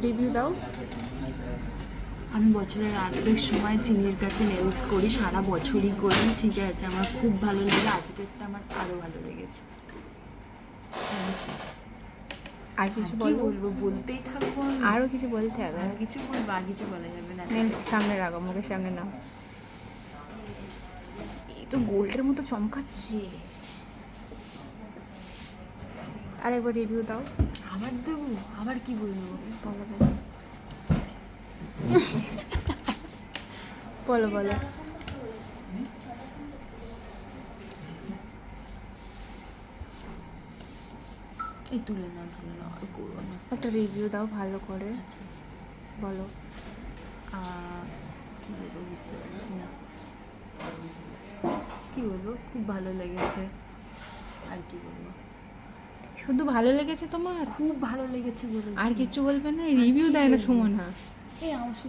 Review দাও। আমি বছরের অর্ধেক সময় চিনির কাছে নেলস করি, সারা বছরই করি, ঠিক আছে, আমার খুব ভালো লাগে, আজকেরটা আমার আরও ভালো লেগেছে। আর কিছু কি বলবো? বলবো, বলতেই থাকবো আমি। আরও কিছু বলতে হবে? আরও কিছু বলবো? আর কিছু বলা যাবে না। নেলস সামনে রাখো, মুখের সামনে নাও। এই তো গোল্ডের মতো চমকাচ্ছে। আর একবার রিভিউ দাও। আবার দেবো? আবার কি বলবো? বলো বলো বলো বলো। এই তুলে না, আর করবো না। একটা রিভিউ দাও ভালো করে, আচ্ছা, বলো। কি বলবো বুঝতে পারছি না। কি বলবো, খুব ভালো লেগেছে। আর কি বলবো? শুধু ভালো লেগেছে তোমার? খুব ভালো লেগেছে বলে। আর কিছু বলবে না? রিভিউ দেয় না সুমনা। এই আমার